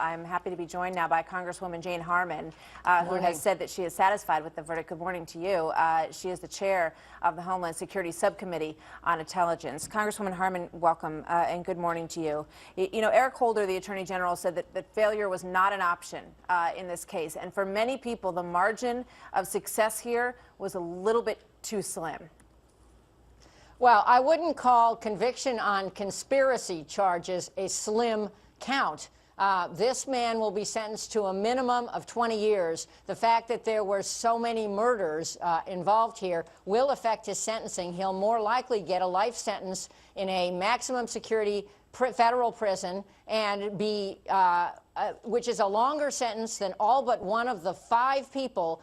I'm happy to be joined now by Congresswoman Jane Harman, who has said that she is satisfied with the verdict. Good morning to you. She is the chair of the Homeland Security Subcommittee on Intelligence. Congresswoman Harman, welcome, and good morning to you. You know, Eric Holder, the Attorney General, said that failure was not an option in this case. And for many people, the margin of success here was a little bit too slim. Well, I wouldn't call conviction on conspiracy charges a slim count. This man will be sentenced to a minimum of 20 years. The fact that there were so many murders involved here will affect his sentencing. He'll more likely get a life sentence in a maximum security federal prison and be which is a longer sentence than all but one of the 5 people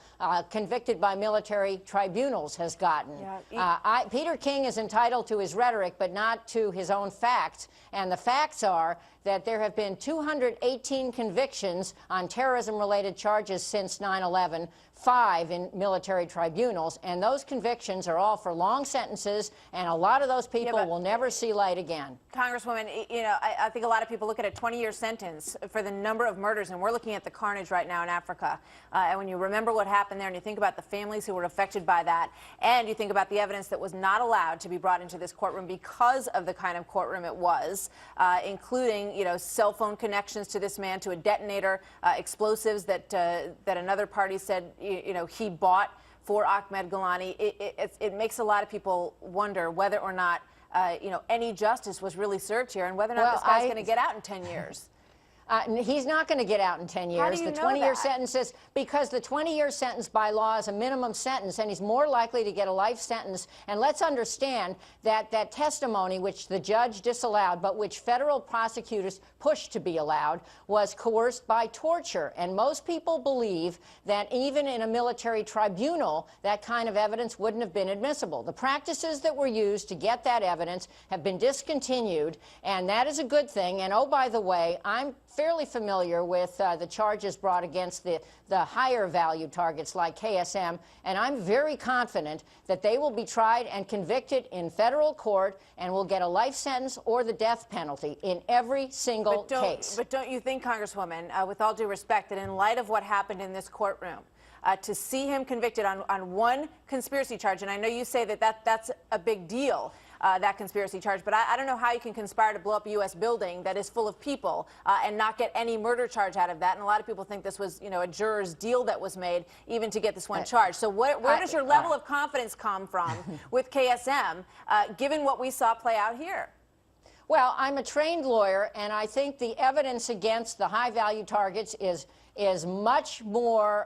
convicted by military tribunals has gotten. Yeah. Peter King is entitled to his rhetoric, but not to his own facts. And the facts are that there have been 218 convictions on terrorism-related charges since 9/11, 5 in military tribunals, and those convictions are all for long sentences, and a lot of those people will never see light again. Congresswoman, you know, I think a lot of people look at a 20-year sentence for the number of murders, and we're looking at the carnage right now in Africa. And when you remember what happened there, and you think about the families who were affected by that, and you think about the evidence that was not allowed to be brought into this courtroom because of the kind of courtroom it was, including, you know, cell phone connections to this man, to a detonator, explosives that another party said, you know, he bought for Ahmed Golani. It makes a lot of people wonder whether or not, you know, any justice was really served here, and whether or not this guy's going to get out in 10 years. He's not going to get out in 10 years. How do you the know 20-year that? sentence is because the 20-year sentence by law is a minimum sentence, and he's more likely to get a life sentence. And let's understand that that testimony, which the judge disallowed, but which federal prosecutors pushed to be allowed, was coerced by torture. And most people believe that even in a military tribunal, that kind of evidence wouldn't have been admissible. The practices that were used to get that evidence have been discontinued, and that is a good thing. And oh, by the way, I'm fairly familiar with the charges brought against the higher value targets like KSM, and I'm very confident that they will be tried and convicted in federal court and will get a life sentence or the death penalty in every single case. But don't you think, Congresswoman, with all due respect, that in light of what happened in this courtroom, to see him convicted on one conspiracy charge, and I know you say that's a big deal, that conspiracy charge, but I don't know how you can conspire to blow up a U.S. building that is full of people and not get any murder charge out of that. And a lot of people think this was, you know, a juror's deal that was made even to get this one charge. So where does your level of confidence come from with KSM, given what we saw play out here? Well, I'm a trained lawyer, and I think the evidence against the high-value targets is much more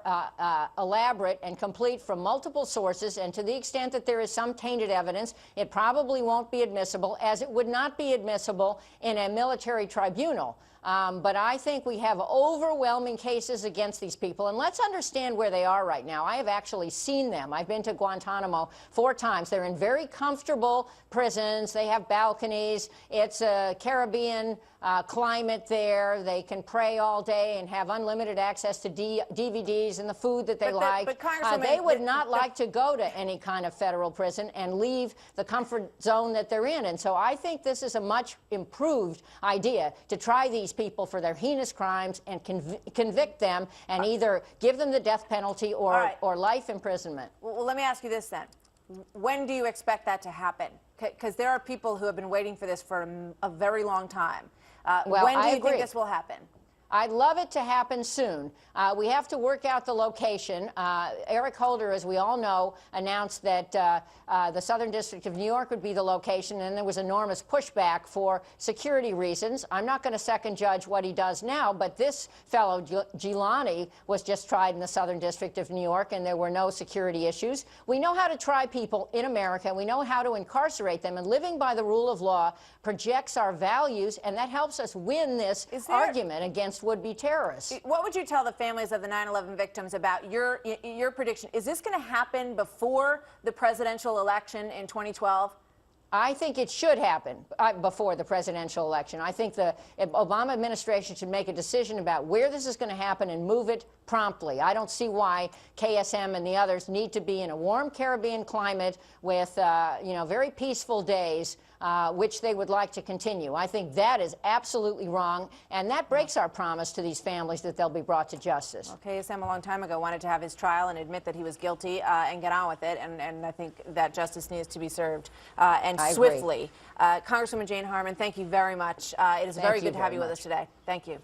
elaborate and complete from multiple sources, and to the extent that there is some tainted evidence, it probably won't be admissible, as it would not be admissible in a military tribunal. But I think we have overwhelming cases against these people, and let's understand where they are right now. I have actually seen them. I've been to Guantanamo 4 times. They're in very comfortable prisons. They have balconies. It's a Caribbean climate there. They can pray all day and have unlimited access to DVDs and the food that they like. But they would not like to go to any kind of federal prison and leave the comfort zone that they're in. And so I think this is a much improved idea to try these people for their heinous crimes and convict them and either give them the death penalty or life imprisonment. Well, let me ask you this then. When do you expect that to happen? Because there are people who have been waiting for this for a very long time. When do you think this will happen? I'd love it to happen soon. We have to work out the location. Eric Holder, as we all know, announced that the Southern District of New York would be the location, and there was enormous pushback for security reasons. I'm not going to second judge what he does now, but this fellow, Giuliani, was just tried in the Southern District of New York, and there were no security issues. We know how to try people in America. We know how to incarcerate them, and living by the rule of law projects our values, and that helps us win this argument against would-be terrorists. What would you tell the families of the 9/11 victims about your prediction? Is this going to happen before the presidential election in 2012? I think it should happen before the presidential election. I think the Obama administration should make a decision about where this is going to happen and move it promptly. I don't see why KSM and the others need to be in a warm Caribbean climate with, you know, very peaceful days which they would like to continue. I think that is absolutely wrong, and that breaks our promise to these families that they'll be brought to justice. Okay, KSM a long time ago wanted to have his trial and admit that he was guilty and get on with it, and I think that justice needs to be served and swiftly. Congresswoman Jane Harman, thank you very much. It is very good to have you with us today. Thank you.